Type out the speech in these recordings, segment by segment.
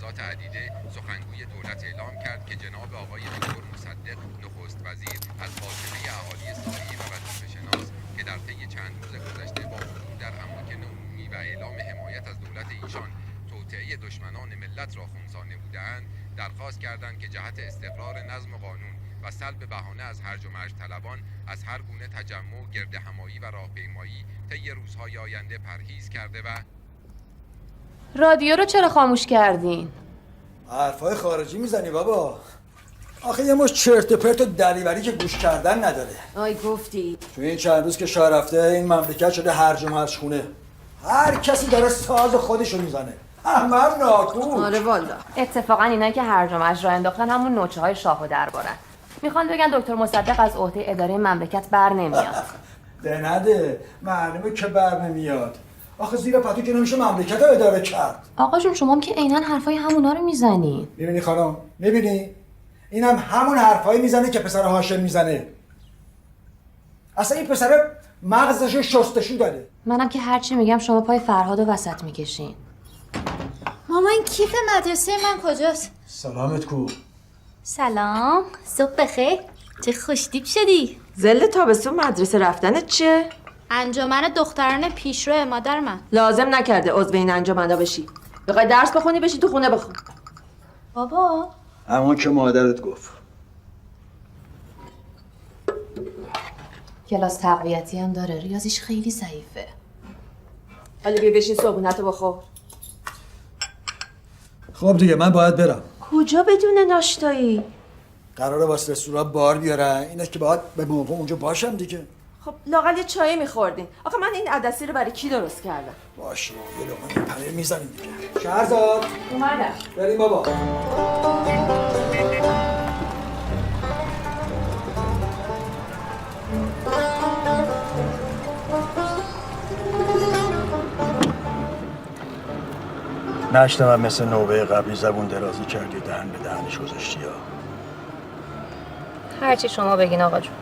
جلسات عدیده سخنگوی دولت اعلام کرد که جناب آقای دکتر مصدق نخست وزیر از خاطره اهالی ساحلی و وظیفه‌شناس که در طی چند روز گذشته با حضور در اماکن عمومی و اعلام حمایت از دولت ایشان توطئه دشمنان ملت را خنثی بودند درخواست کردند که جهت استقرار نظم و قانون و سلب بهانه از هرج و مرج طلبان از هر گونه تجمع، گردهمایی و راهپیمایی طی روزهای آینده پرهیز کرده و رادیو رو چرا خاموش کردین؟ حرفای خارجی میزنی بابا. آخه یه مش چرت و پرت و دریوری که گوش کردن نداره. آی گفتی تو این چند روز که شاه رفته این مملکت شده هرج و مرج خونه. هر کسی داره ساز خودشو میزنه. احمد ناکو. آره والا. اتفاقا اینا که هرج و مرج راه انداختن همون نوچه های شاه و دربارن. میخوان بگن دکتر مصدق از عهده اداره مملکت بر نمیاد. ده نده. معلومه که بر نمیاد. آخه زیر پتو که نمیشه مملکت رو اداره کرد. آقا جون شما هم که عیناً حرفای همونا رو میزنین. میبینی خانم؟ میبینی؟ اینم همون حرفایی میزنه که پسر هاشم میزنه. اصلا این پسر مغزشو شستشو داره. منم که هرچی میگم شما پای فرهادو وسط میکشین. مامان کیف مدرسه من کجاست؟ سلامت کو. سلام، صبح بخیر. چه خوشتیپ شدی؟ زل تابستون مدرسه رفتنت چیه؟ انجمن دختران پیشرو مادر من. لازم نکرده عضو این انجمندا بشی. بخوای درس بخونی بشی تو خونه بخون. بابا اما که مادرت گفت. کلاس تقویتی هم داره، ریاضیش خیلی ضعیفه. حالا بیا بشین صبحونتو بخور. خب دیگه من باید برم. کجا بدون ناشتایی؟ قراره واسه رستوران بار بیارن. اینه که باید به موقع اونجا باشم دیگه. خب لااقل یه چای میخوردین. آخه من این عدسی رو برای کی درست کردم؟ باشه یه لقمه پنیر میزنیم دیگه. شهرزاد اومدم. بریم بابا. نشتم مثل نوبه قبلی زبون درازی کردی دهن به دهنش گذاشتی ها. هرچی شما بگین آقا جون.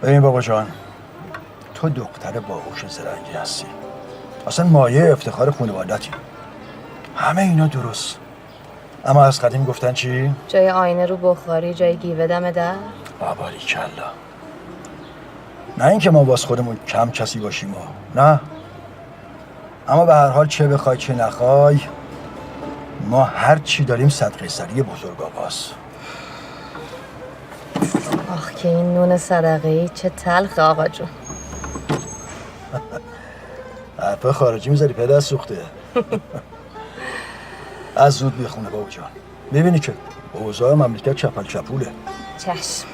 ببین بابا جان تو دختر باهوش زرنگی هستی. اصلا مایه افتخار خانوادتی. همه اینا درست. اما از قدیم گفتن چی؟ جای آینه رو بخاری، جای گیوه دم در. باباری کلا. نه اینکه ما واس خودمون کم کسی باشیم ها. نه. اما به هر حال چه بخوای چه نخوای ما هر چی داریم صدقه سری بزرگاواست. آخ که این نون صدقه‌ای چه تلخه آقا جون. حرفا خارجی میذاری پدر سوخته. از زود بخونه بابا جان. میبینی که اوضاع مملکت چپل چپوله. چشم.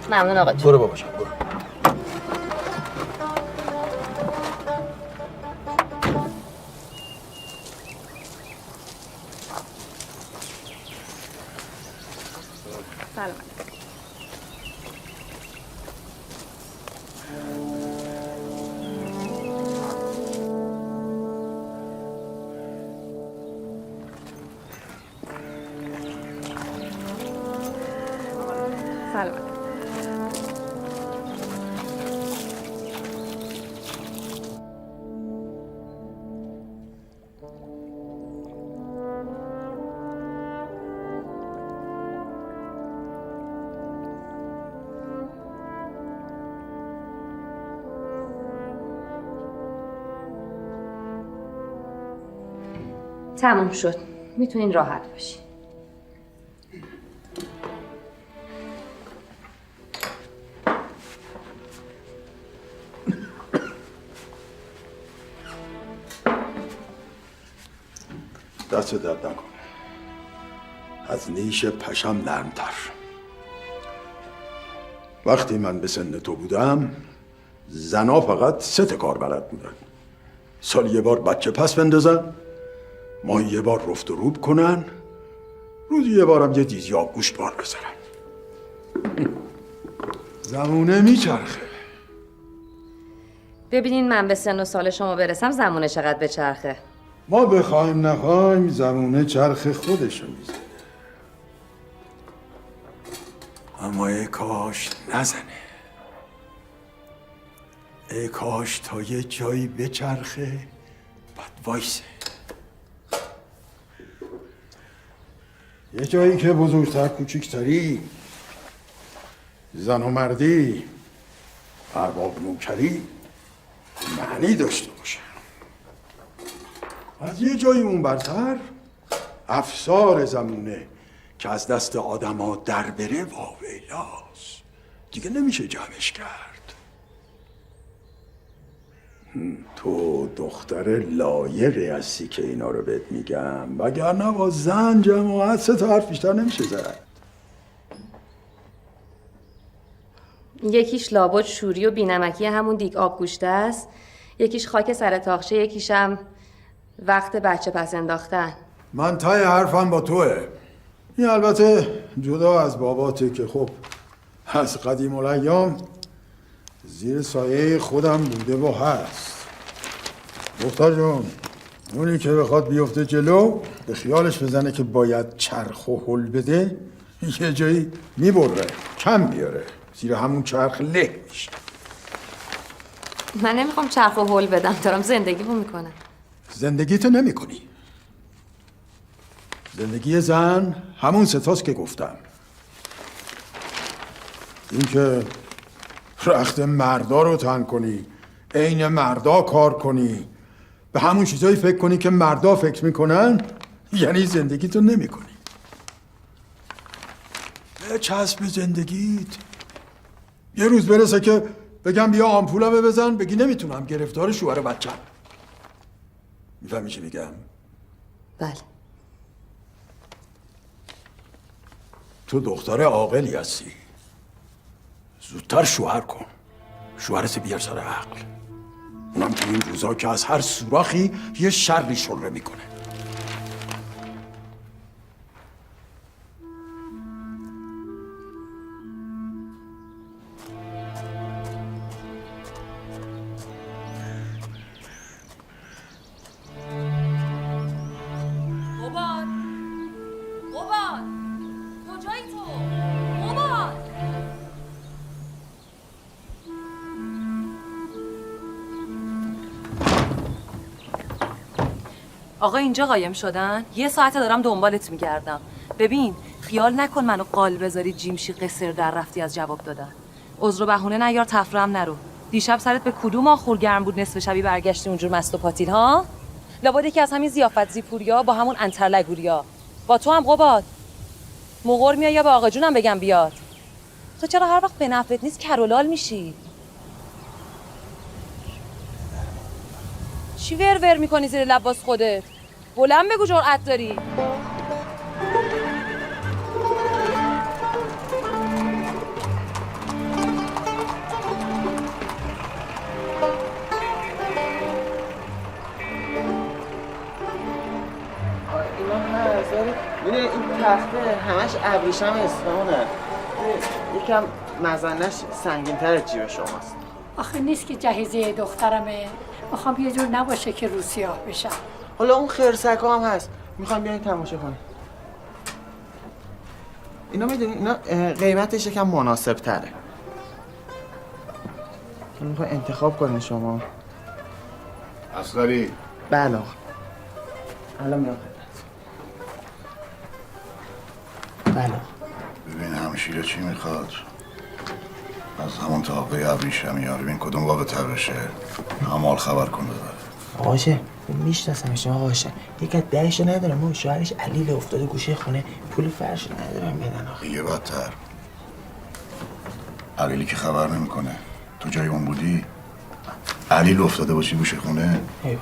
ممنون آقا جون. برو بابا جان برو. تموم شد. میتونین راحت باشین. دست درد نکنه. از نیش پشم نرمتر. وقتی من به سن تو بودم زنا فقط 3 کار بلد بودن. سال یه بار بچه پس بندازن، ماهی یه بار رفت و روب کنن، روزی یه بارم یه دیزی آب گوشت بار بزنن. زمونه میچرخه. ببینین من به سن و سال شما برسم زمونه چقدر بچرخه. ما بخوایم نخوایم زمونه چرخ خودشو میزنه. اما ای کاش نزنه. ای کاش تا یه جایی بچرخه بعد وایسه. یه جایی که بزرگتر کوچکتری، زن و مردی، ارباب نوکری معنی داشته باشه. از یه جایی اون برتر افسار زمونه که از دست آدما در بره واویلاست، دیگه نمیشه جمعش کرد. تو دختر لایقی هستی که اینا رو بهت میگم، وگرنه با زن جماعت 3 تا حرف بیشتر نمیشه زد. یکیش لابد شوری و بینمکی همون دیگ آب گوشته است، یکیش خاک سر تاخچه، یکیشم وقت بچه پس انداختن. من تای حرفم با توه. این البته جدا از باباته که خب از قدیم الایام زیر سایه خودم بوده و هست. دختر جون، اونی که بخواد بیفته جلو به خیالش بزنه که باید چرخ و هل بده، یه جایی میبره، کم بیاره، زیر همون چرخ له میشه. من نمیخوام چرخ و هل بدم، دارم زندگیمو میکنم. زندگیتو نمی کنی. زندگی زن همون 3 تاست که گفتم. این که رخت مردا رو تن کنی، عین مردا کار کنی، به همون چیزایی فکر کنی که مردا فکر میکنن، یعنی زندگیتو نمی کنی. به چسب زندگیت. یه روز برسه که بگم بیا آمپولمو بزن، بگی نمیتونم، گرفتار شوهر بچم. میفهمی چی میگم؟ بله. تو دختر عاقلی هستی، زودتر شوهر کن، شوهرت بیار سر عقل. اونم تو این روزا که از هر سوراخی یه شری شره میکنه. آقا اینجا قایم شدن؟ 1 ساعته دارم دنبالت میگردم. ببین خیال نکن منو قال بذاری جیمشی قصر در رفتی از جواب دادن. عذر و بهونه نیار، تفرم نرو. دیشب سرت به کدوم آخور گرم بود نصف شبی برگشتی اونجور مست و پاتیل ها؟ لابد یکی از همین ضیافت زیپوریا با همون انترلگوریا. با تو هم قباد مغور میای یا به آقا جونم بگم بیاد؟ تو چرا هر وقت به نفعت نیست کرولال میشی؟ چی ور میکنی زیر لب باز خودت؟ بلند بگو جرأت داری. اینا هست ولی این تخته همش ابریشم اصفهانه، یکم مزنش سنگین‌تر از جیب شماست. آخه نیست که جهیزیه دخترمه، میخوام یه جور نباشه که رو سیاه بشم. حالا اون خرسکا هم هست، میخوام بیاین تماشا کنیم. اینا میدونی اینا قیمتش یکم مناسب تره. میخوای انتخاب کنین شما. اصغری. بله آقا. الان میام خدمت. بله. ببین همشیره چی میخواد؟ از همون طاقه ابریشمی ها ببین کدوم باب تر بشه، همال خبر کن ببره. آقاشه میشناسمش آقاشه، یک از 10 ندارم، اون شوهرش علیل افتاده گوشه خونه، پول فرش ندارم بدن آخه. دیگه بدتر علیلی که خبر نمیکنه. تو جای اون بودی علیل افتاده باشی گوشه خونه، ایوه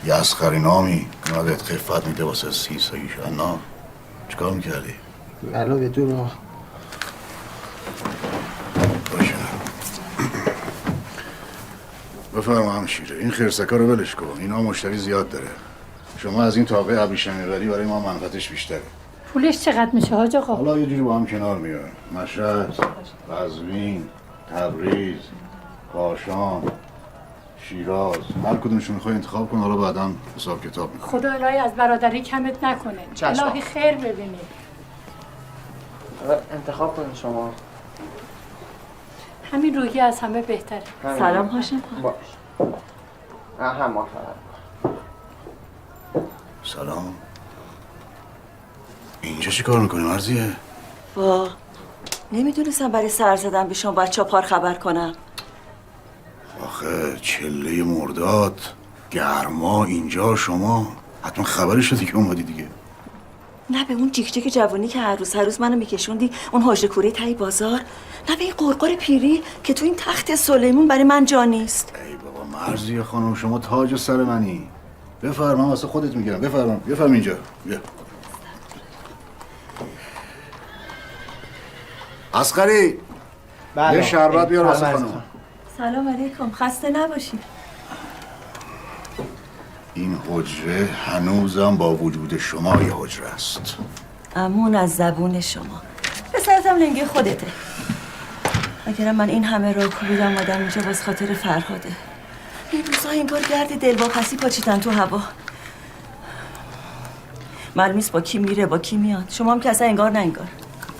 یه اصغری نامی نادت خفت میده واسه 30 سالگیش. انا چیکار میکردی؟ بلا به دور آقا. باشه بفرم همشیره، این خرسکا رو ولش کن، اینا مشتری زیاد داره. شما از این طاقه ابریشمی بری برای ما منفعتش بیشتره. پولش چقدر میشه حاج آقا؟ حالا یه جوری با هم کنار میاد. مشهد، قزوین، تبریز، کاشان، شیراز، هر کدومشون میخوای انتخاب کن، حالا بعداً حساب کتاب میکنه. خدا الهی از برادری کمت نکنه. چشم. الهی خیر ببینید. انتخاب کنین شما. همین روحی از همه بهتره. سلام هاشم. باش. هم ما فقط. سلام. اینجا چی کار میکنی مرزیه؟ وا نمیدونستم برای سر زدن به شما بچه پار خبر کنم. آخه چله مرداد گرما اینجا، شما حتما خبری شدی که اومدی دیگه. نه به اون جیک جیک جوانی که هر روز منو میکشوندی اون حاج کوره تای بازار، نه به این قرقر پیری که تو این تخت سلیمون برای من جا نیست. ای بابا مرزیه خانم، شما تاج سر منی. بفرما واسه خودت میگیرم. بفرم اینجا. بیا. عسکری بله. یه شربت بیار واسه خانم. سلام علیکم، خسته نباشی. این حجره هنوزم با وجود شما یه حجره است. امون از زبون شما. پسرتم لنگه خودته. اگرم من این همه راه کوبیدم اومدم اینجا باز خاطر فرهاده. این روزا انگار گرد دلواپسی پاچیدن تو هوا. معلوم نیست با کی میره با کی میاد. شما هم که اصلا انگار نه انگار.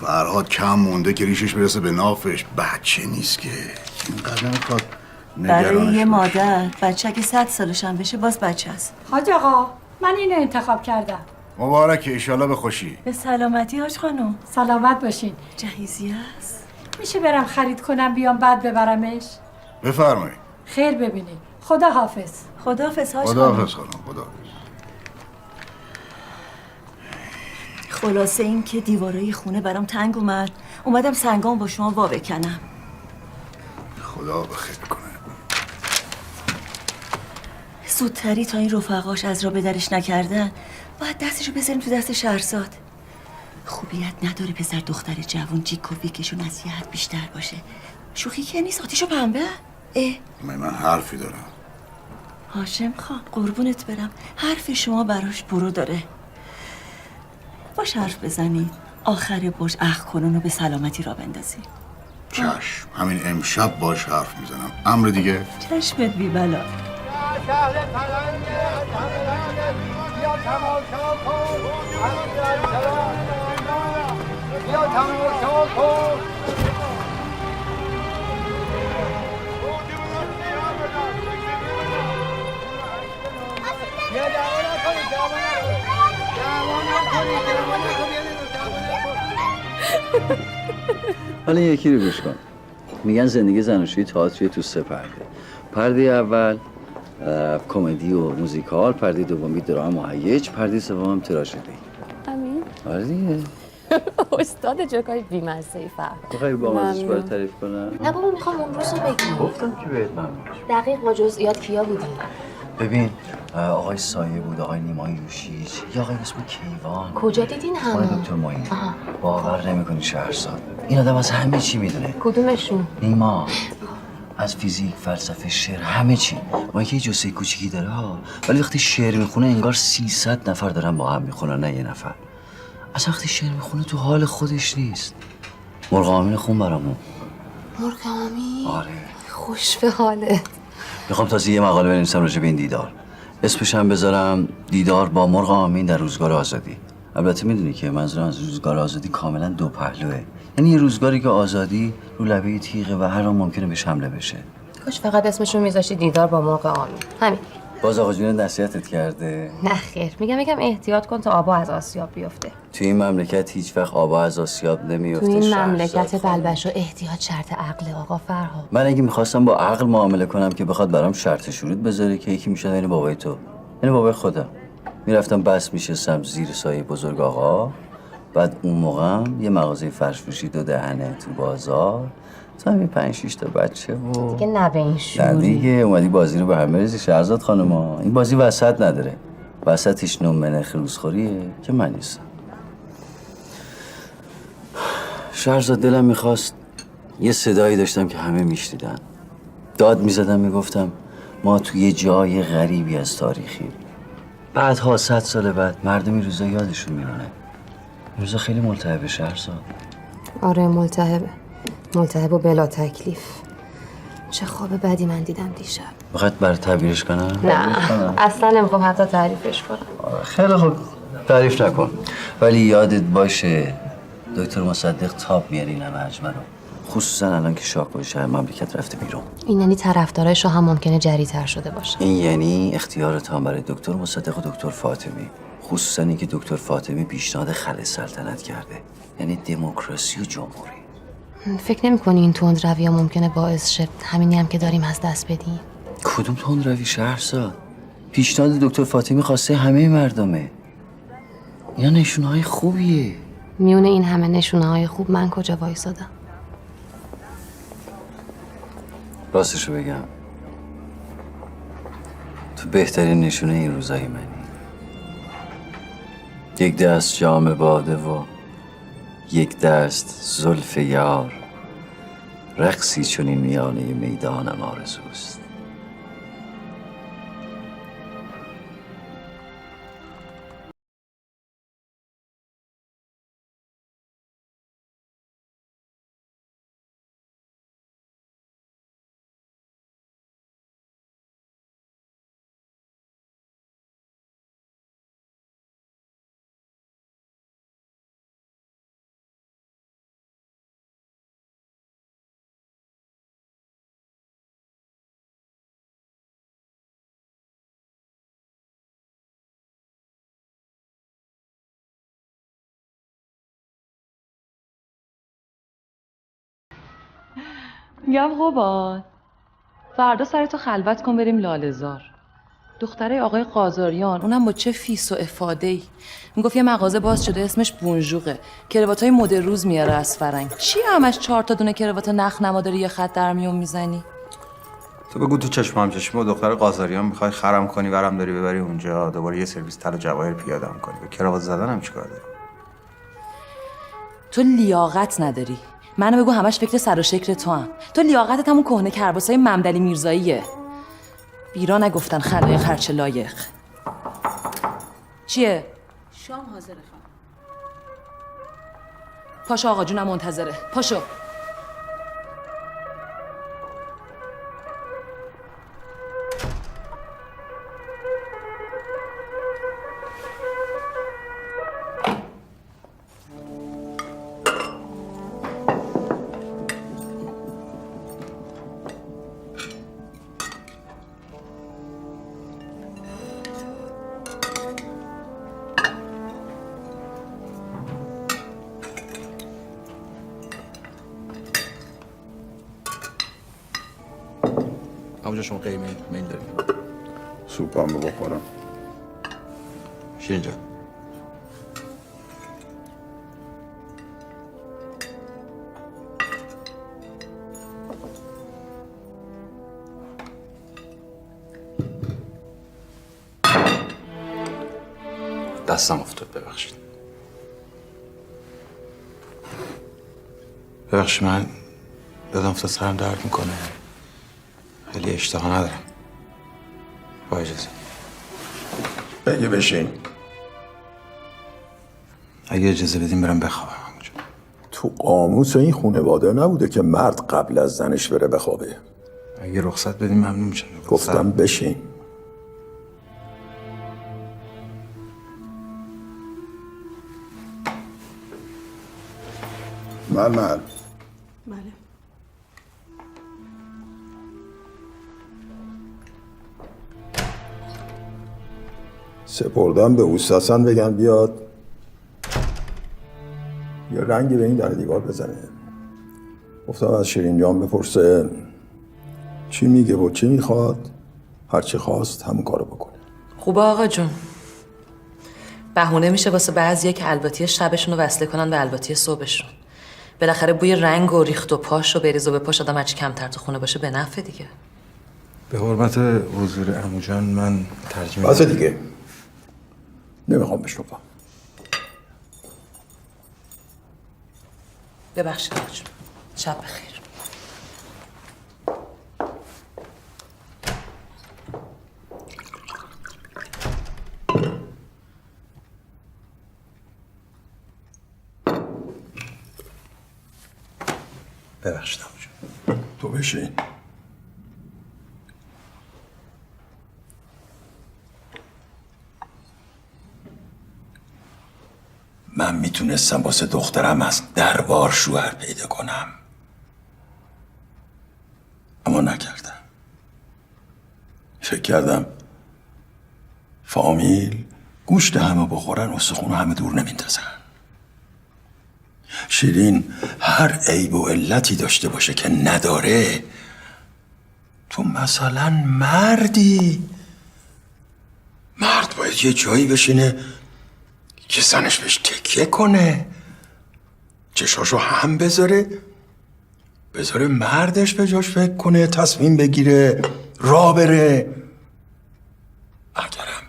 فرهاد کم مونده که ریشش برسه به نافش. بچه نیست که اینقدر نمیخواد برای نگرانش یه باشی. مادر بچه که 100 سالش هم بشه باز بچه است. حاج آقا من اینو انتخاب کردم. مبارکه، ایشالله به خوشی. به سلامتی حاج خانم. سلامت باشین. جهیزیه است. میشه برم خرید کنم بیام بعد ببرمش؟ بفرمایید. خیر ببینید. خدا حافظ. خداحافظ حاج خانم. خداحافظ خانم. خداحافظ. خلاصه این که دیوارای خونه برام تنگ اومدم سنگام با شما وا بکنم. خدا بخیر کنه. زودتری تا این رفقاش از را به درش نکردن باید دستشو بذاریم تو دست شهرزاد. خوبیت نداره پسر دختر جوان جیک و ویکشون از یه حد بیشتر باشه. شوخی که نیست، آتیشو پنبه. من حرفی دارم. هاشم خان قربونت برم، حرف شما براش برو داره. باش حرف بزنید، آخر باش اخ کنون و به سلامتی را بندازید. چشم، همین امشب باش حرف میزنم. امر دیگه؟ چشمت بی بلا. حالا یکی رو گوش کن. میگن زندگی زناشویی تئاتر تو 3 پرده. پرده اول کمدی و موزیکال، پرده دومی درام و هیج، پرده سوم تراژدی. امین آره دیگه. استاد جوکای بی‌مزه‌ای فرد. بخوای با مزه‌اش برات تعریف کنم؟ نه بابا میخوام اون روزو بگی. گفتم که بهت ممنون. دقیق با جزئیات کیا بودی؟ ببین آقای سایه بود، آقای نیمای یوشیج، یا آقای اسم کیوان. کجا دیدین آقای همه؟ دکتر معین. باور نمی‌کنی شهرزاد. این آدم از همه چی میدونه. کدومشون؟ نیما از فیزیک، فلسفه، شعر، همه چی. با اینکه یه جثه کوچیکی داره ها، ولی وقتی شعر میخونه انگار 300 نفر دارن با هم میخونن، نه یه نفر. اصلا وقتی شعر میخونه تو حال خودش نیست. مرغ آمین خون برامون. مرغ آمین؟ آره. خوش به حالت. میخوام تازه یه مقاله بنویسم راجع به این دیدار. اسمش هم بذارم دیدار با مرغ آمین در روزگار آزادی. البته میدونی که منظورم از روزگار آزادی کاملا دو پهلوه. یعنی یه روزگاری که آزادی رو لبه تیغه و هر آن ممکنه بهش حمله بشه. کاش فقط اسمشو میذاشتی دیدار با مرغ آمین. همین. باز آقا جون نصیحتت میگه؟ نه خیر، میگم احتیاط کن تا آبا از آسیاب بیفته. تو این مملکت هیچ وقت آبا از آسیاب نمیفته. تو این مملکت بلبشو احتیاط شرط عقل آقا فرهاد. من اگه میخواستم با عقل معامله کنم که بخواد برام شرط شروط بذاره که یکی میشد این بابای تو، یعنی بابای خودم، میرفتم بس میشستم زیر سایه بزرگ آقا. بعد اون موقع یه مغازه فرش‌فروشی 2 دهنه تو بازار، تو همین 5-6 تا بچه و دیگه نه به این شوری. دیگه اومدی بازی رو به هم بریزی شهرزاد خانما. این بازی وسط نداره. وسطش نومنه خروسخوریه که من نیستم. شهرزاد دلم میخواست یه صدایی داشتم که همه میشنیدن. داد میزدم میگفتم ما توی یه جای غریبی از تاریخی. بعدها 100 سال بعد مردم این روزا یادشون میمونه. این روزا خیلی ملتهبه شهرزاد. آره ملتهب و بلا تکلیف. چه خواب بدی من دیدم دیشب. بخاطر برای تعبیرش کنم؟ نه اصلا نمیخوام حتی تعریفش کنم. خیلی خوب تعریف نکن، ولی یادت باشه دکتر مصدق تاب میاره این همه اجمه رو، خصوصا الان که شاهکوه شهر مملکت رفته بیرون. این یعنی طرفدارای شاه هم ممکنه جری‌تر شده باشن. این یعنی اختیار تام برای دکتر مصدق و دکتر فاطمی. خصوصا اینکه دکتر فاطمی پیشنهاد خلع سلطنت کرده، یعنی دموکراسی و جمهوری. فکر نمی‌کنی این تندروی ها ممکنه باعث شه همینی هم که داریم از دست بدیم؟ کدوم تندروی شهرزاد؟ پیشنهاد دکتر فاطمی خواسته همه مردمه. اینا نشونه‌های خوبیه. میونه این همه نشونه‌های خوب من کجا وایسادم؟ راستشو بگم تو بهترین نشونه این روزای منی. یک دست جام باده و یک دست زلف یار، رقصی چون این میانه میدانم آرزوست. میگم قباد فردا سرتو خلوت کن بریم لاله‌زار. دختره آقای قاضاریان، اونم با چه فیس و افاده‌ای. میگفت یه مغازه باز شده اسمش بونژوقه، کراواتای مد روز میاره از فرنگ. چی همش 4 تا دونه کراوات نخ نما داری یه خط در میون میزنی؟ تو بگو تو چشمام با دختر قاضاریان میخوای خرم کنی ورم داری ببری اونجا، دوباره یه سرویس طلا جواهر پیاده‌ام کنی. به کراوات زدن هم چیکار داری؟ تو لیاقت نداری. منو بگو همش فکر سر و شکل تو هم. تو لیاقتت همون کهنه کرباسای ممدلی میرزاییه. بیرا نگفتن خلای خرچ لایق. چیه؟ شام حاضره خانم. پاشو آقا جونم منتظره. پاشو. همونجا شما قیمه میل داریم. سوپم رو بخورم. شیرین جان دستم افتاد، ببخشید. ببخشید من دادم افتاد سرم درد میکنه، خیلی اشتها ندارم. با اجازه. بگه بشین. اگه اجازه بدیم برم بخوابم. تو قاموس این خانواده نبوده که مرد قبل از زنش بره بخوابه. اگه رخصت بدیم ممنون میشم. گفتم بشین. من بله. سپردم به اوستاسن بگن بیاد یه رنگی به این در دیوار بزنه. گفتم از شیرین جان بپرسه چی میگه و چی میخواد، هرچی خواست همون کارو بکنه. خوبه آقا جون. بهونه میشه واسه بعضیه که الباتی شبشون رو وصله کنن به الباتی صبحشون. بالاخره بوی رنگ و ریخت و پاش و بریز و به پاش آدم هرچی کمتر تو خونه باشه به نفع دیگه. به حرمت حضور عمو جان من ترجمه بس دیگه نمیخوام بشنوم. ببخشید آقا جون. شب بخیر. ببخشید عمو جان. تو بشین. من میتونستم واسه دخترم از دربار شوهر پیدا کنم، اما نکردم. فکر کردم فامیل گوشت همه بخورن استخون همه دور نمیندازن. شیرین هر عیب و علتی داشته باشه که نداره، تو مثلا مردی، مرد باید یه جایی بشینه که زنش بهش تکیه کنه، چشاشو هم بذاره مردش به جاش فکر کنه، تصمیم بگیره، راه بره. اگرم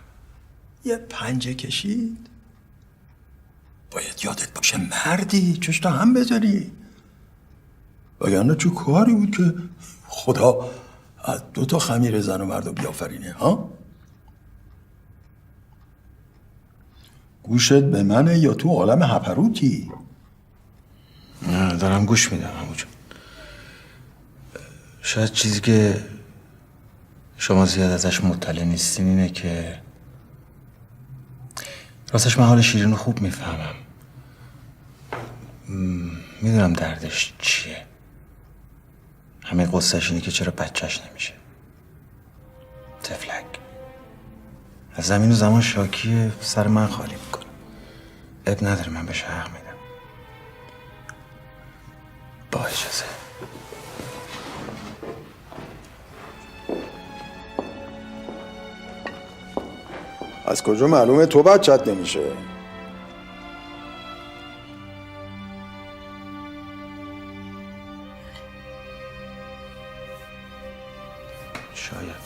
یه پنجه کشید باید یادت باشه مردی، چشتا هم بذاری. وگرنه چه کاری بود که خدا از 2 خمیر زن و مرد رو بیافرینه ها؟ گوشت به منه یا تو عالم هپروتی؟ نه دارم گوش میدم عمو جون. شاید چیزی که شما زیاد ازش مطلع نیستین اینه که راستش من حال شیرین رو خوب میفهمم. میدونم دردش چیه. همه قصهش اینه که چرا بچهش نمیشه. تفلک از زمین و زمان شاکی سر من خالی میکنه. اب نداره، من بهش حق میدم. با اجازه. از کجا معلومه تو بچت نمیشه؟ شاید.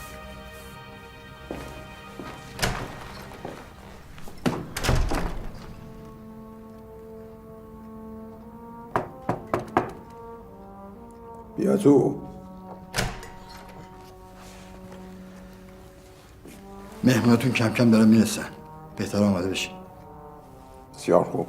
بیا تو. مهموناتون کم کم دارن میرسن. بهتر آماده بشین. بسیار خوب.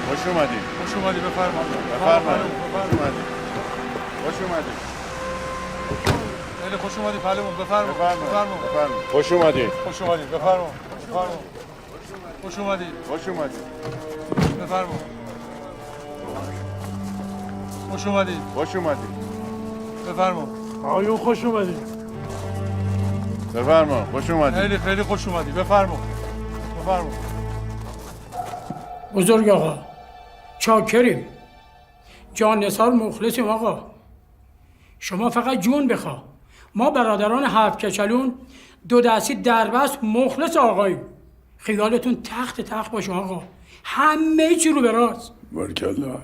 خوش اومدی. خوش اومدی. بفرمایید. بفرمایید. خوش اومدی. خیلی خوش اومدی پهلوان. بفرمایید. بفرمایید. خوش اومدی. خوش اومدی. بفرمایید. خوش اومدی. خوش اومدی. بفرمایید. خوش اومدی. خوش اومدی. بفرمایید. آقایون خوش اومدی. بفرمایید. خوش اومدی. خیلی خوش اومدی. بفرمایید. بزرگ آقا چاکریم. جان نثار مخلصیم آقا. شما فقط جون بخوا. ما برادران 7 کچلون 2 دستی دربست مخلص آقاییم. خیالتون تخت باشه آقا. همه چی رو به راست. بارکالله.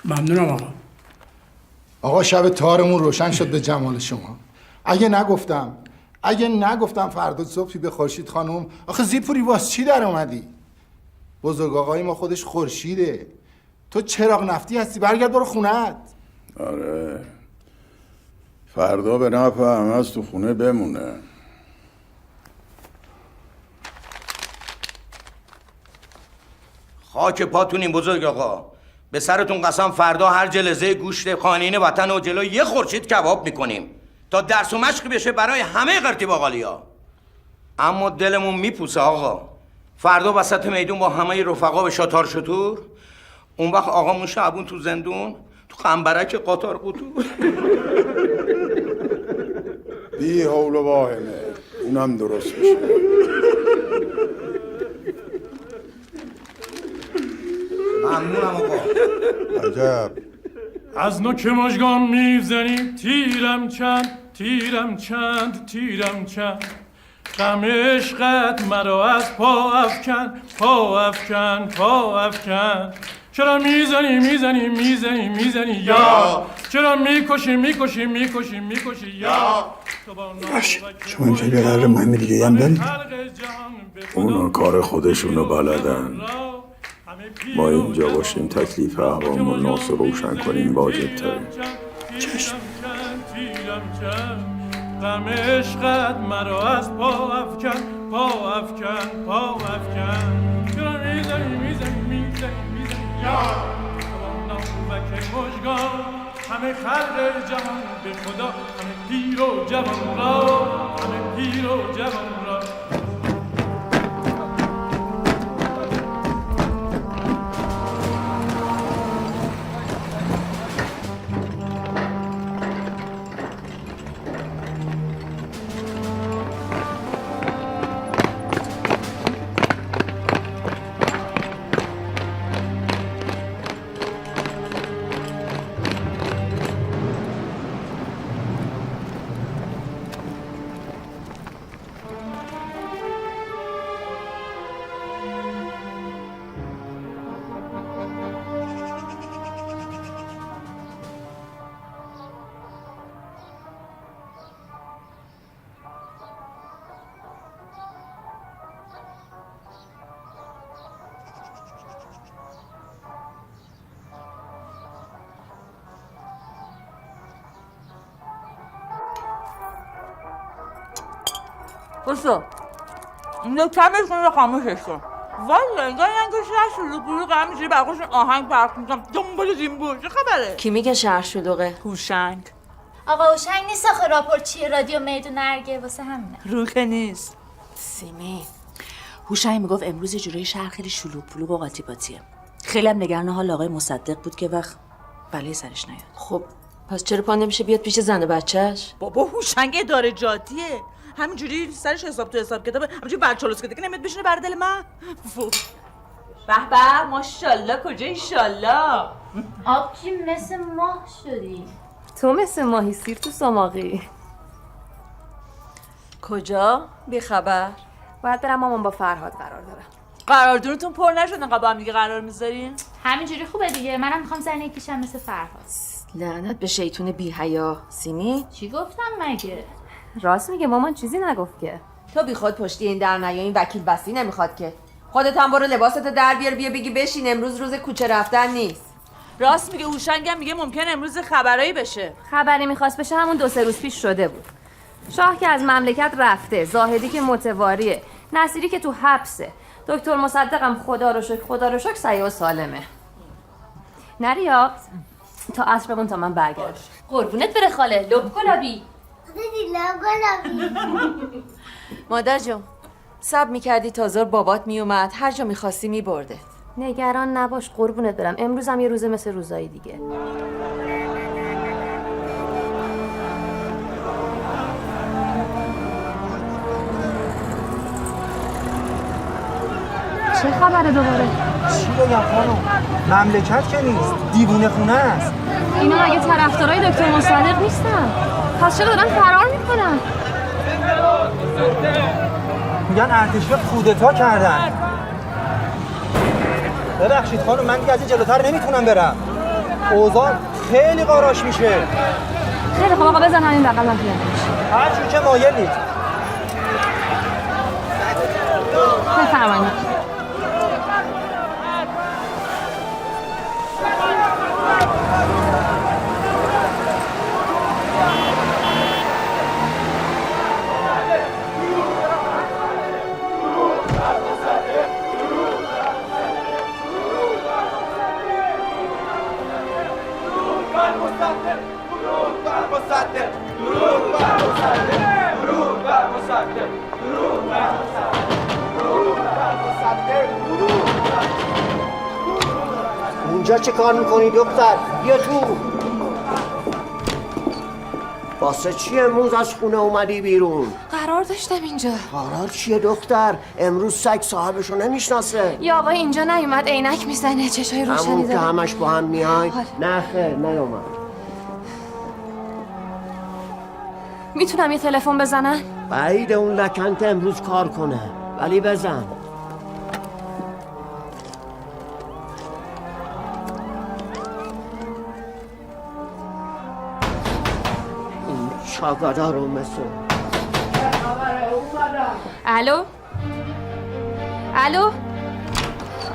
ممنونم آقا. آقا شب تارمون روشن شد به جمال شما. اگه نگفتم فردا صبحی به خورشید خانم، آخه زیپوری واس چی در اومدی؟ بزرگ آقای ما خودش خورشیده. تو چراغ نفتی هستی، برگرد برو خونت. آره فردا به نفع همه از تو خونه بمونه. خاک پاتونیم بزرگ آقا. به سرتون قسم فردا هر جلزه گوشت خانین وطن و جلو یه خورشید کباب میکنیم تا درس و مشق بشه برای همه قرتی باقالیا. اما دلمون میپوسه آقا. فردا وسط میدون با همه رفقا به شاتار شطور، اون وقت آقامون شعبون تو زندون، تو خنبرک قطار قطور. بی حول و واهمه. اونم درست میشه. عجب. از نوک مژگان میزنی تیرم چند تیرم چند تیرم چند غم عشقت مرا از پا افکن پا افکن پا افکن چرا میزنی میزنی میزنی میزنی یا چرا میکشی میکشی میکشی میکشی یا باشه شما اینجا یه قرار مهمی دیگه هم دارید؟ اونا کار خودشونو بلدن. ما اینجا باشیم تکلیف احوامون ناس روشن کنیم واجب تره. چشم. غم عشقت مرا از پا افکن پا افکن پا افکن چرا میزنی میزنی میزنی میزنی یا نامک مژگان همه خلق جهان به خدا همه پیر و جوان را همه پیر و جوان را بسو کمش کن یا خاموشش کن والا انگار یعنی که شهر شلوغ همینجوری برقاشون آهنگ پرک میکنم دنبال زیمبو چه خبره؟ کی میگه شهر شلوغه؟ هوشنگ آقا هوشنگ نیست آخه راپورت چیه رادیو میدون نرگه واسه همینه روکه نیست سیمی هوشنگ میگفت امروز یه جوری شهر خیلی شلوغ پلوغ و قاطی باطیه. خیلی هم نگران حال آقای مصدق بود که وقت بلای سرش نیاد. خب پس چرا پا نمیشه بیاد پیش زن و بچهش؟ بابا هوشنگ اداره جاتیه همینجوری سرش حساب تو حساب کتابه همینجوری برچالوس کده که نمیاد بشینه بر دل من. به به ماشاءالله کجا ایشالله آبجی مثل ماه شدی. تو مثل ماهی سیر تو سماقی. کجا؟ بی خبر. باید برم مامان با فرهاد قرار دارم. قراردونتون پر نشد انقدر با هم دیگه قرار میذارین؟ همینجوری خوبه دیگه منم میخوام زن یکیشم مثل فرهاد. لعنت به شیطون بی حیا. سیمی چی گفتم مگه؟ راست میگه مامان چیزی نگفت که. تو بی خود پشتی این در نیا این وکیل بسی نمیخواد که. خودت هم برو لباستو در بیار بیا بگی بشین امروز روز کوچه رفتن نیست. راست میگه هوشنگم میگه ممکن امروز خبرایی بشه. خبری میخواست بشه همون 2-3 روز پیش شده بود. شاه که از مملکت رفته، زاهدی که متواریه، نصیری که تو حبسه، دکتر مصدقم خدا رو شکر صحیح و سالمه. نریا تا عصر بمون تا من برگردم. قربونت بره خاله لب گلابی. مادر جون صبر میکردی تا زور بابات میومد هر جا میخواستی میبرده. نگران نباش قربونت برم. امروز هم یه روزه مثل روزایی دیگه. چه خبره دوباره؟ چی بگم خانم؟ مملکت که نیست دیوونه خونه است. اینا مگه طرفدارای دکتر مصدق نیستن؟ پس چرا دارن فرار میکنن؟ میگن ارتشی کودتا کردن. ببخشید خانم من دیگه از این جلوتر نمیتونم برم. اوضاع خیلی قاراش میشه. خیلی خب آقا بزن همین بغل من پیاده میشه. هر جور که مایلید. بفرمایید. اونجا چه کار میکنی دختر؟ بیا تو. واسه چی امروز از خونه اومدی بیرون؟ قرار قرار داشتم اینجا. قرار چیه دختر؟ امروز سگ صاحبشو نمیشناسه. یا آقا اینجا نیومد عینک میزنه چشای روشنی همون که داره. همش با هم میای؟ نه خیر نیومد. میتونم یه تلفن بزنم؟ بعید اون لکنت امروز کار کنه، ولی بزن. این چاگادا رو مثل الو؟ الو؟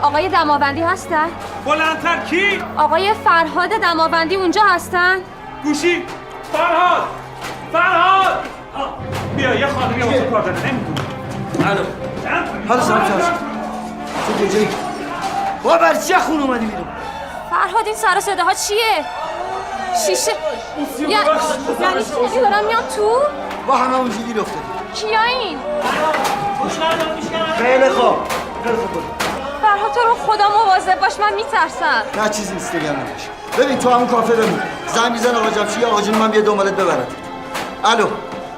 آقای دماوندی هستن؟ بلندتر کی؟ آقای فرهاد دماوندی اونجا هستن؟ گوشی فرهاد بیا یه خانمی واسه کار داره نمیدونم. الو حالا سلام چشم تو کجایی؟ با بر چه خون اومدی بیرون؟ فرهاد این سر و صداها چیه؟ شیشه یعنی چیزی دارم میام تو؟ با همه اونجا گیر افتادی. کیا این؟ خیلی خوب فرهاد تو رو خدا مواظب باش، من میترسم. نه چیزی نیست نگران نباش. ببین تو همون کافه بمون. زنگ میزن آقا جمشید آقا جون من بیا دنبالت ببرد.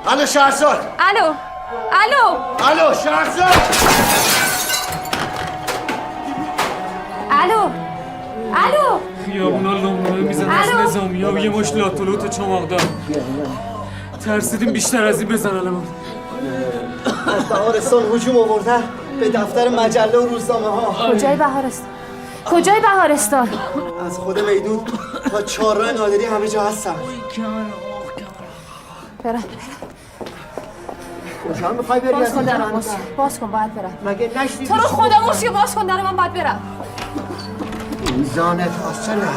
الو شهرزاد. الو شهرزاد. الو خیابونا لومه میزن از نظامی ها و یه مش لاتولوت چماق دار. ترسیدیم بیشتر از این بزنن. از بهارستان هجوم آوردن به دفتر مجله و روزنامه ها. کجای بهارستان؟ از خود میدون تا چهارراه نادری همه جا هستم. برم کجا میخوای بری؟ باز کن درم باز کن، باید برم. مگه نشنیدی؟ تو رو خدا موسیو باز کن درم، من باید برم. میزانت آسنه.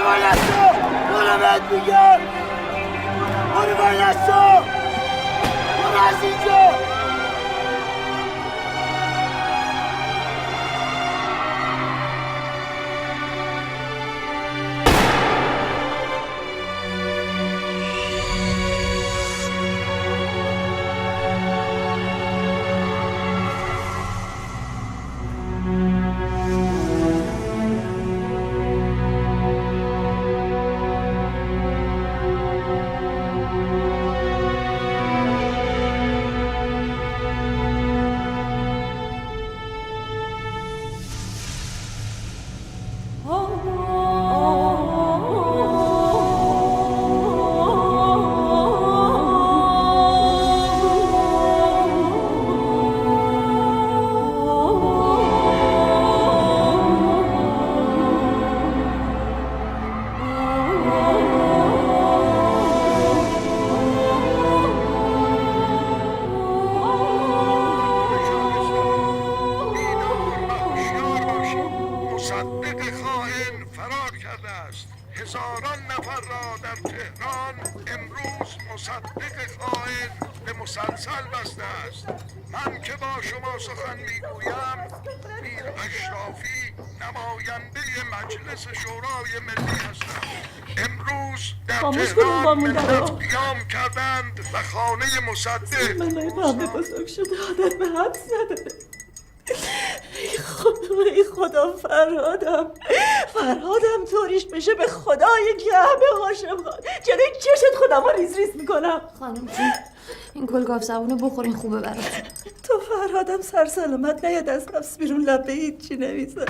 وای نستو برو بهت میگم برو وای نستو برو از اینجا هزاران نفر را در تهران امروز مصدق خائن به مسلسل بسته است. من که با شما سخن میگویم میر اشرافی نماینده مجلس شورای ملی هستم. امروز در تهران ملت قیام کردند و خانه مصدق من پهمه بزرگ شده عادت به حبس زده. ای خدا فرهادم طوریش بشه به خدای کعبه هاشم خان جلوی چشت خودم ها ریز ریز میکنم. خانم جون این گلگاف زبونو بخورین خوبه براتون. تو فرهادم سر سلامت نیاد از حبس بیرون لبه هیچی نمیزه.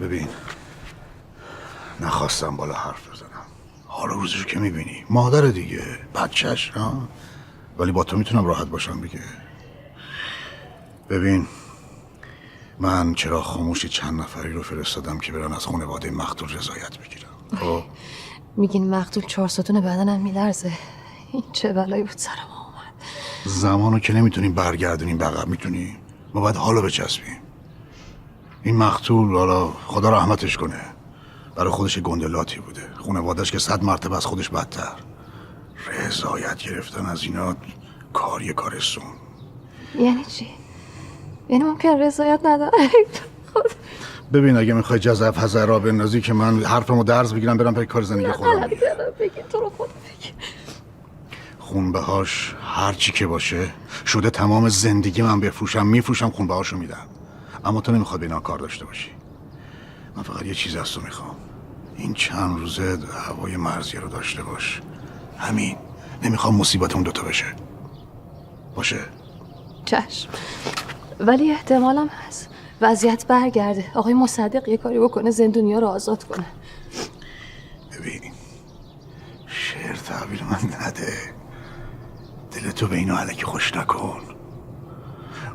ببین نخواستم بالا حرف بزنم. حالا روزش که میبینی مادر دیگه بچهش ها، ولی با تو میتونم راحت باشم دیگه. ببین من چرا خاموشی چند نفری رو فرستادم که برن از خانواده مقتول رضایت بگیرم. خب میگین مقتول 4 ستون بدنم میلرزه. این چه بلایی بود سرم اومد. زمانو که نمیتونیم برگردونیم بقب، میتونیم ما باید حالو بچسبیم. این مقتول حالا خدا رحمتش کنه برای خودش گندلاتی بوده، خانواده‌اش که 100 مرتبه از خودش بدتر. رضایت گرفتن از اینا کارستون. یعنی چی؟ یعنی ممکن رضایت نداره؟ ببین اگه میخوای جزف حذر را بندازی که من حرفمو درز بگیرم برم پای کار زندگی خودم. بگی تو رو خدا بگی. خونبهاش هر چی که باشه شده تمام زندگی من بفروشم، میفروشم، خونبهاشو میدم. اما تو نمیخواد به اینا کار داشته باشی. من فقط یه چیز از تو میخوام، این چند روزه هوای مرزی رو داشته باش. همین. نمیخوام مصیبت اون دوتا بشه. باشه؟ چشم. ولی احتمالم هست وضعیت برگرده، آقای مصدق یه کاری بکنه زندونیا رو آزاد کنه. ببین شعر تعبیر من نده، دلتو به اینا علکی خوش نکن.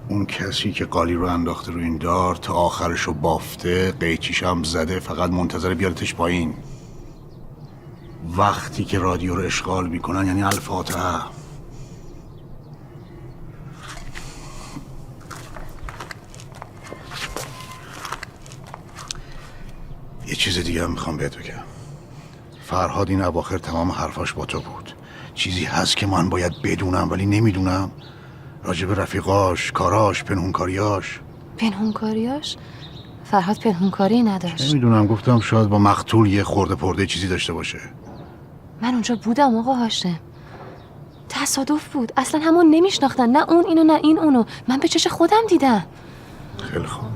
اون کسی که قالی رو انداخته رو این دار تا آخرشو بافته، قیچیش هم زده، فقط منتظر بیارتش پایین. وقتی که رادیو رو اشغال میکنن یعنی الفاتحه. یه چیز دیگه هم میخوام بهت بگم. فرهاد این اواخر تمام حرفاش با تو بود. چیزی هست که من باید بدونم ولی نمیدونم، راجب رفیقاش، کاراش، پنهونکاریاش. پنهونکاریاش؟ فرهاد پنهونکاری نداشت. نمیدونم، گفتم شاید با مقتول یه خورده پرده چیزی داشته باشه. من اونجا بودم آقا هاشم، تصادف بود، اصلا همون نمیشناختن، نه اون اینو نه این اونو، من به چش خودم دیدم. خیلی خوب.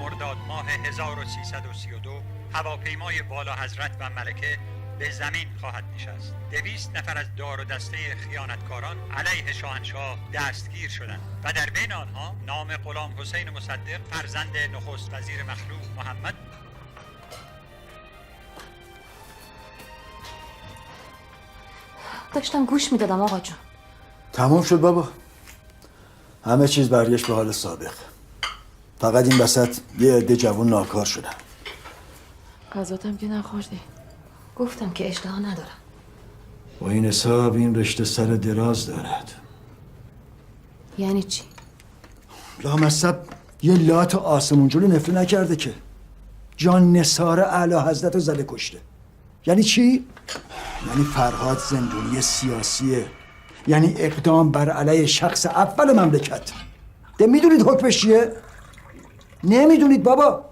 مرداد ماه 1332 هواپیمای والا حضرت و ملکه به زمین خواهد نشست. 200 نفر از دار و دسته خیانتکاران علیه شاهنشاه دستگیر شدند و در بین آنها نام غلام حسین مصدق فرزند نخست وزیر مخلوع محمد. داشتم گوش میدادم آقا جون. تموم شد بابا. همه چیز برگشت به حال سابق. فقط این وسط یه عده جوون ناکار شدن. غذاتم که نخوردی. گفتم که اشتها ندارم. با این حساب این رشته سر دراز دارد. یعنی چی؟ لامصب یه لات آسمون جلو نفره نکرده که جان نثار اعلی حضرت رو زده کشته. یعنی چی؟ یعنی فرهاد زندونی سیاسیه. یعنی اقدام بر علیه شخص اول مملکت. ده میدونید حکمش چیه؟ نمیدونید بابا.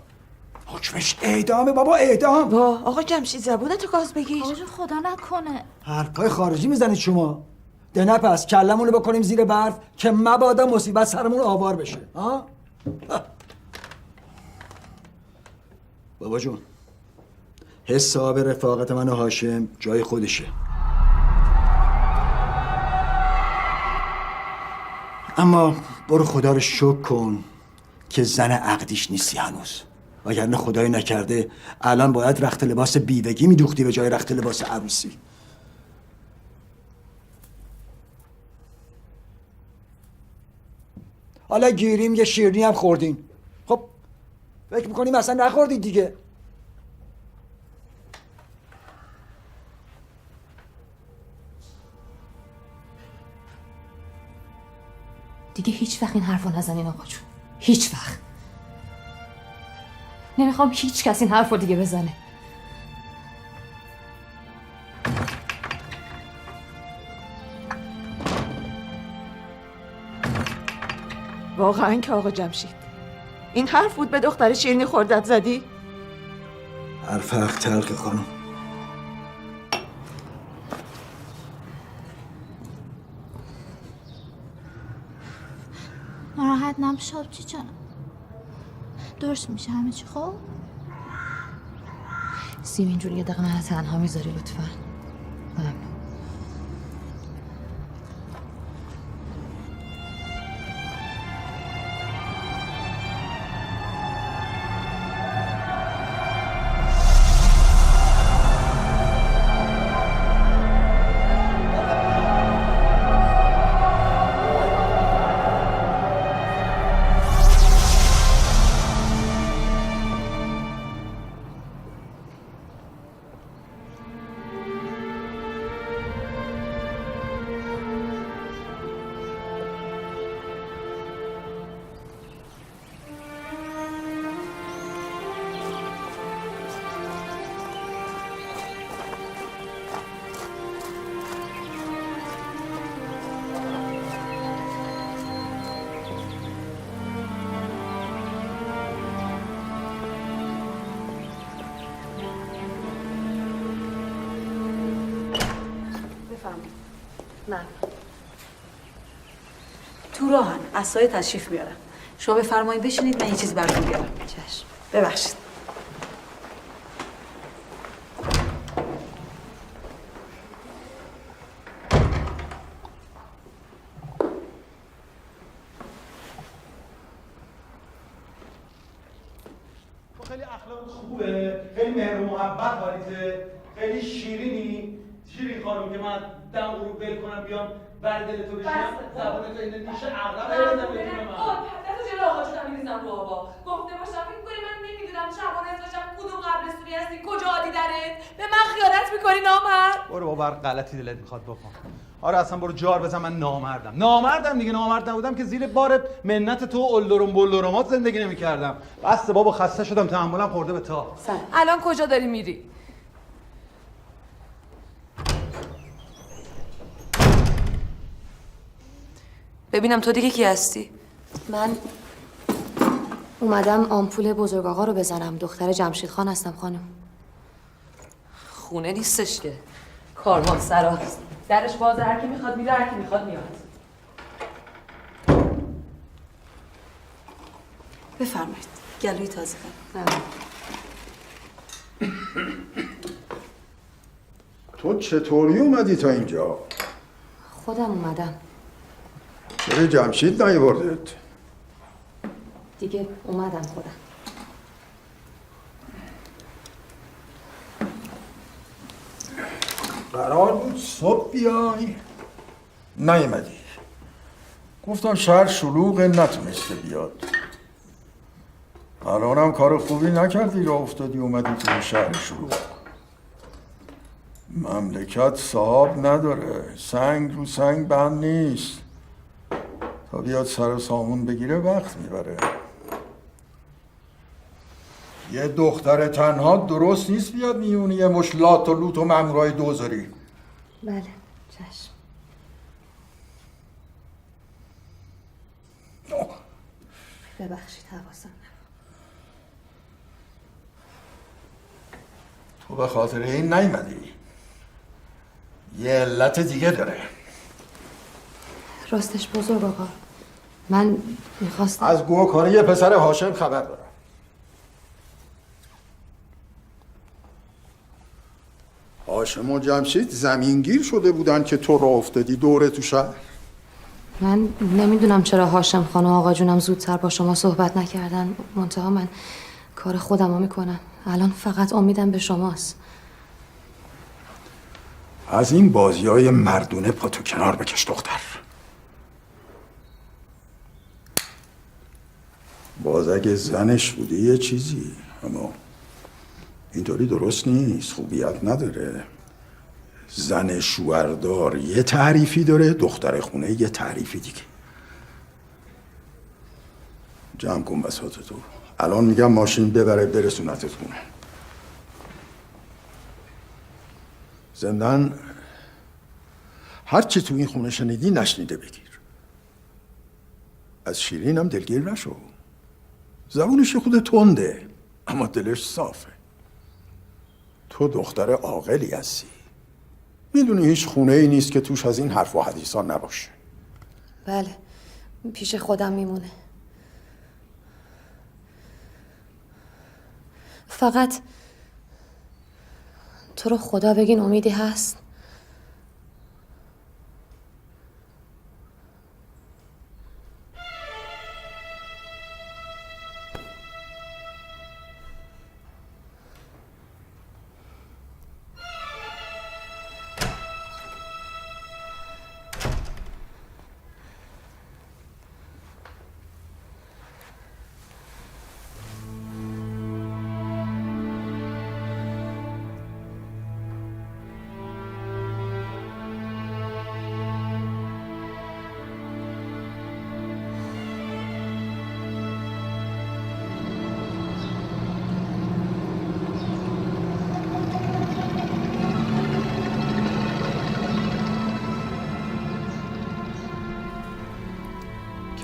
حکمش اعدامه بابا، اعدام. با آقا جمشید زبونتو گاز بگیر. آقا جون خدا نکنه. حرفای خارجی میزنید شما. ده نه پس کلمونو بکنیم زیر برف که مبادا مصیبت سرمون آوار بشه. ها؟ بابا جون، حساب رفاقت من و هاشم جای خودشه. اما برو خدا رو شکر کن که زن عقدیش نیستی هنوز. وگرنه خدای نکرده الان باید رخت لباس بیوگی میدوختی به جای رخت لباس عروسی. حالا گیریم یه شیرینی هم خوردین. خب فکر میکنیم اصلا نخوردید دیگه. دیگه هیچ وقت این حرفو نزنین آقا جون. هیچ وقت. نمیخوام هیچ کس این حرفو دیگه بزنه. واقعا که آقا جمشید این حرف بود به دختر شیرینی خوردت زدی؟ حرف حق تلخ خانم. ناراحت نباش آبجی جان. درست میشه همه چی. خب سیم اینجوری یه دقیقه من تنها میذاری لطفا. ممنون. تو راهن عصای تشریف بیارم. شما بفرمایید بشینید من یه چیزی براتون بیارم. چشم. ببخشید. خیلی اخلاقت خوبه، خیلی مهر و محبت واریته، خیلی شیرینی. شیرین خانم که من دم رو ول کنم بیام بر دل تو بشینم. زبونت اینه نیشه عقلم بریزم به جون من. پدر جلو آقا جونم می‌ریزم رو آبا. گفته باشم فکر کنی من نمیدونم شبانه باشم کدوم قبرستونی هستی کجا دیدنت؟ به من خیانت می‌کنی نامرد؟ برو بابا غلطی دلت میخواد بکن. آره اصلا برو جار بزن من نامردم دیگه. نامرد نبودم که زیر بار منت تو اولدرم بولدرمات زندگی نمی‌کردم. بس بابا خسته شدم تحملم خورده به تا. الان کجا داری میری؟ ببینم تو دیگه کی هستی؟ من اومدم آمپول بزرگ آقا رو بزنم. دختر جمشید خان هستم خانم. خونه نیستش که. کاروان سراست. درش بازه، هر کی میخواد میره، هر کی میخواد میاد. بفرمایید. گلوی تازه کنم. تو چطوری اومدی تا اینجا؟ خودم اومدم. چرا جمشید نیاوردت؟ دیگه اومدم خودم. قرار بود صبح بیای نیومدی. گفتم شهر شلوغه نتونسته بیاد. الانم کار خوبی نکردی راه افتادی اومدی تو شهر شلوغ. مملکت صاحب نداره، سنگ رو سنگ بند نیست. تا بیاد سر سامون بگیره وقت میبره. یه دختر تنها درست نیست بیاد میونی یه مش لات و لوت و مامورای دوزاری. بله چشم. ببخشید حواسم نبود. تو به خاطر این نیومدی. یه علت دیگه داره. راستش بزرگ آقا، من میخواستم از گوهکاری یه پسر هاشم خبر دارم. هاشم و جمشید زمینگیر شده بودن که تو راه افتادی دوره تو شهر. من نمیدونم چرا هاشم خان و آقا جونم زودتر با شما صحبت نکردن. منتها من کار خودم رو میکنم. الان فقط امیدم به شماست. از این بازیای مردونه پاتو کنار بکش دختر. باز اگه زنش بودی یه چیزی، اما اینطوری درست نیست، خوبیت نداره. زن شوهردار یه تعریفی داره، دختر خونه یه تعریفی دیگه. جمع کن بساطتو. الان میگم ماشین ببره برسونتت خونه. ضمناً هر چی تو این خونه شنیدی نشنیده بگیر. از شیرین هم دلگیر نشو. زبونش خود تنده اما دلش صافه. تو دختر عاقلی هستی. میدونی هیچ خونه ای نیست که توش از این حرف و حدیثا نباشه. بله پیش خودم میمونه. فقط تو رو خدا بگین امیدی هست؟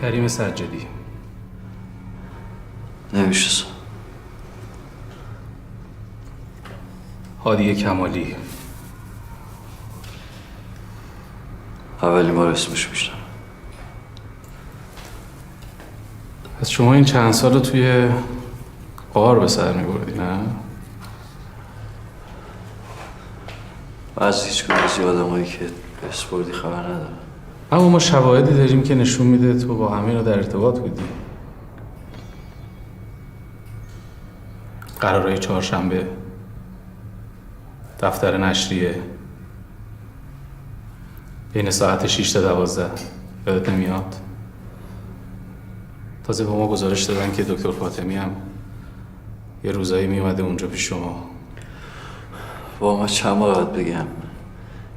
کریم سجادی. نمیشناسم. هادی کمالی. اولین بار اسمش میشنم. از شما این چند سال رو توی غار به سر میبردی نه؟ از هیچ کدوم از این آدمایی که اسم بردی خبر ندارم. اما ما شواهدی داریم که نشون میده تو با همه اینا در ارتباط بودی. قرارهای چهارشنبه، دفتر نشریه، بین ساعت 6 تا 12 یادت نمیاد؟ تازه به ما گزارش دادن که دکتر فاطمی هم یه روزایی میومده اونجا پیش شما. با ما چند بار باید بگم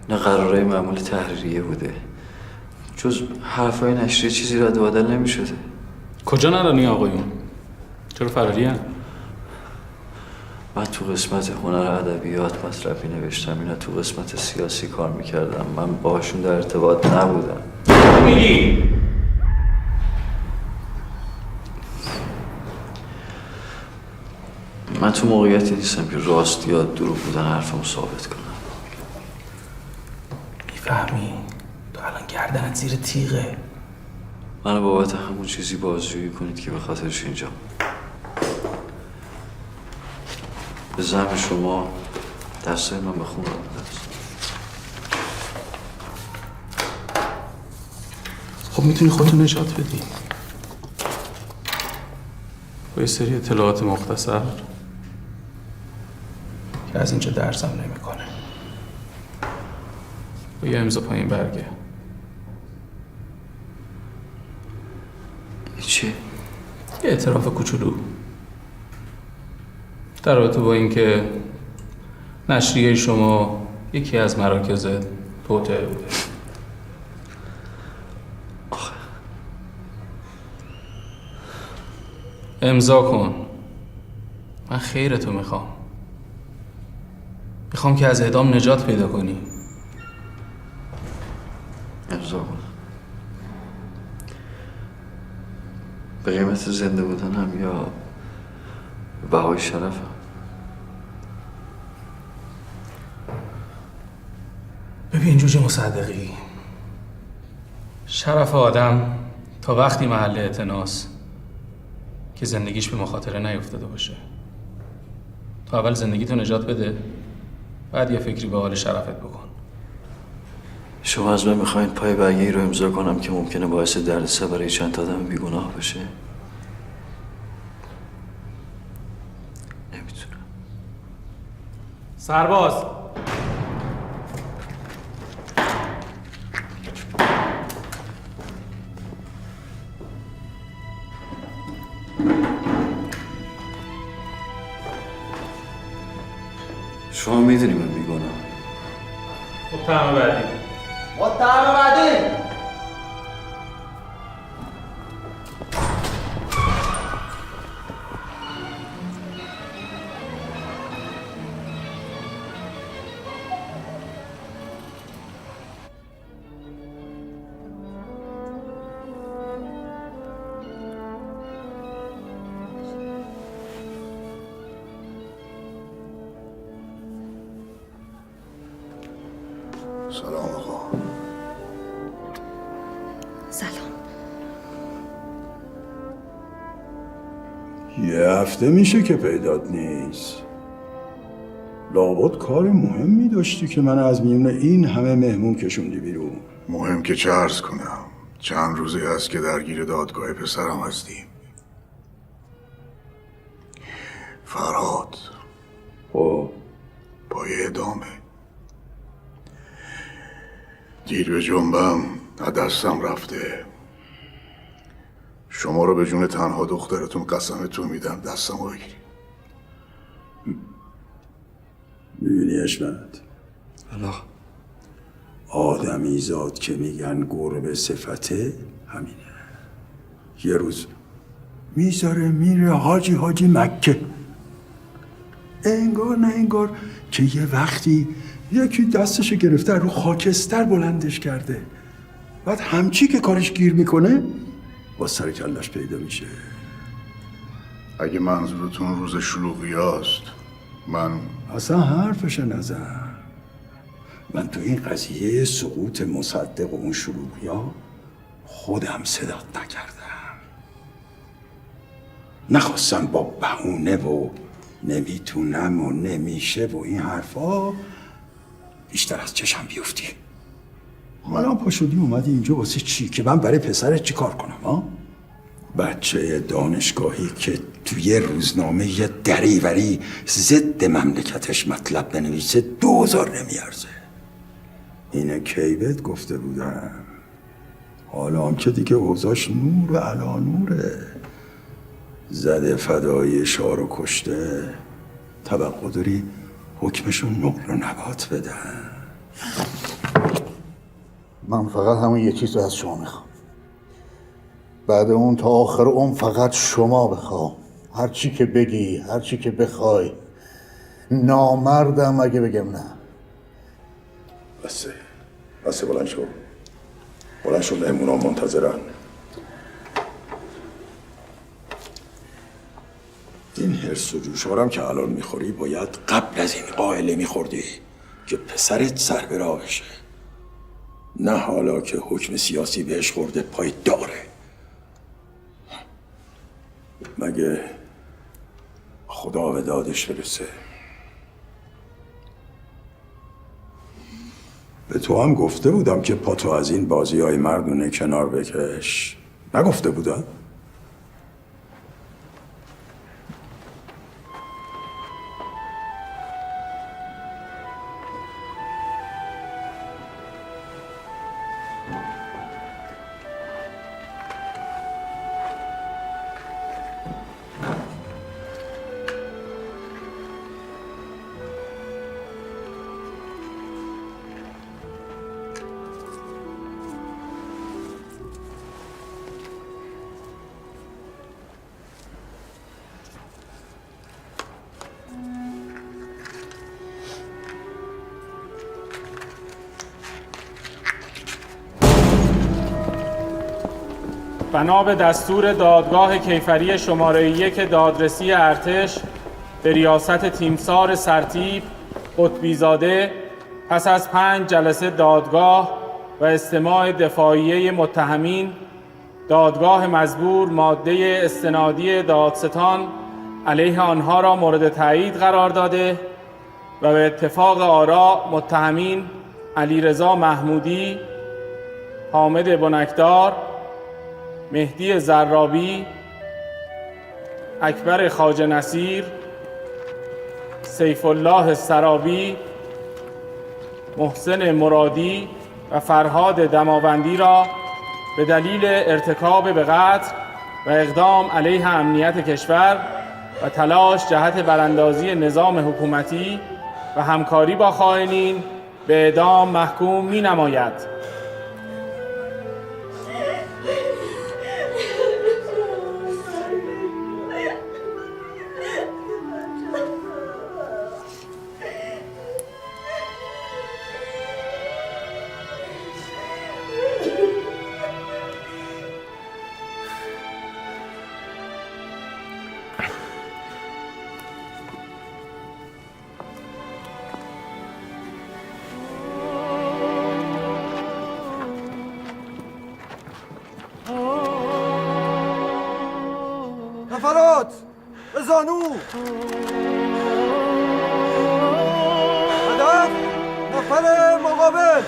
نه قرارهای معمول تحریریه بوده. جز حرفای نشریه چیزی رد و بدل نمی‌شده. کجا نرانی آقایون؟ چرا فراری هم؟ من تو قسمت هنر ادبیات مطلبی نوشتم، اینا تو قسمت سیاسی کار میکردم. من باهاشون در ارتباط نبودم. میگی؟ من تو موقعیتی نیستم که راست یا دروغ بودن حرفمو ثابت کنم. میفهمی؟ تو الان گردنت زیر تیغه. منو بابت همون چیزی بازجویی کنید که به خاطرش اینجا. به زعم شما دستای من به خون راه است. خب میتونی خودتو نجات بدی با یه سری اطلاعات مختصر که از اینجا درسم نمیکنه، با یه امضا پایین برگه. چی؟ یه اعتراف کوچولو در رابطه با اینکه نشریه شما یکی از مراکز توطئه بوده. امضا کن. من خیرتو میخوام که از اعدام نجات پیدا کنی. امضا کن. به قیمت زنده بودنم یا بهای شرفم؟ ببین جوجه مصدقی، شرف آدم تا وقتی محل اعتناست که زندگیش به مخاطره نیفتاده باشه. تو اول زندگیتو نجات بده، بعد یه فکری به حال شرفت بکن. شما از من میخواین پای برگه‌ای رو امضا کنم که ممکنه باعث دردسر برای چند تا آدم بیگناه بشه؟ نمیتونم. سرباز شما میدونی من بیگناه. متهم بعدی. متهم بعدی. سلام آقا. سلام. یه هفته میشه که پیدات نیست. لابد کار مهمی داشتی که من از میون این همه مهمون کشوندی بیرون. مهم که چه عرض کنم، چند روزی هست که درگیر دادگاه پسرم هستیم. فرهاد پای اعدامه. دیر به جنبم از دستم رفته. شما رو به جون تنها دخترتون قسمتون میدم دستم رو بگیری. میبینی اشمت؟ آدمی زاد که میگن گربه صفته همینه. یه روز میذاره میره حاجی مکه، انگار نه انگار که یه وقتی یکی دستشو گرفته رو خاکستر بلندش کرده، بعد همچی که کارش گیر میکنه با سر کلش پیدا میشه. اگه منظورتون روز شلوغی هست، من اصلا حرفش نزن. من تو این قضیه سقوط مصدق و اون شلوغی ها خودم صدات نکردم. نخواستم با بهونه و نمیتونم و نمیشه و این حرفا بیشتر از چشم بیفتی. حالا پا شدی اومدی اینجا واسه چی؟ که من برای پسرت چی کار کنم ها؟ بچه دانشگاهی که توی روزنامه یه دریوری ضد مملکتش مطلب بنویسه 2000 نمیارزه. اینه کی بهت گفته بودم. حالا هم که دیگه اوضاش نور و علا نوره. زده فدای شارو کشته، توقع داری حکمشو نقل و نبات بدن. من فقط همون یه چیز رو از شما میخوام. بعد اون تا آخر اون فقط شما بخوام. هر چی که بگی، هر چی که بخوای. نامردم اگه بگم نه. بسه بلند شو. بلند شو، مهمونا منتظرن. این هرس و جوشارم که الان میخوری باید قبل از این قائله میخوردی که پسرت سر به راه بشه، نه حالا که حکم سیاسی بهش خورده پای داره. مگه خدا به دادش برسه. به تو هم گفته بودم که پاتو از این بازی‌های مردونه کنار بکش. نگفته بودم؟ بنا به دستور دادگاه کیفری شماره 1 دادرسی ارتش به ریاست تیمسار سرتیپ قطبیزاده پس از 5 جلسه دادگاه و استماع دفاعیه متهمین، دادگاه مزبور ماده استنادی دادستان علیه آنها را مورد تایید قرار داده و به اتفاق آراء متهمین علیرضا محمودی، حامد بنکدار، مهدی زرابی، اکبر خواجه نصیر، سیف الله سرابی، محسن مرادی و فرهاد دماوندی را به دلیل ارتکاب به قتل و اقدام علیه امنیت کشور و تلاش جهت براندازی نظام حکومتی و همکاری با خائنین به اعدام محکوم می نماید. نفرات به زانو، هدف نفر مقابل.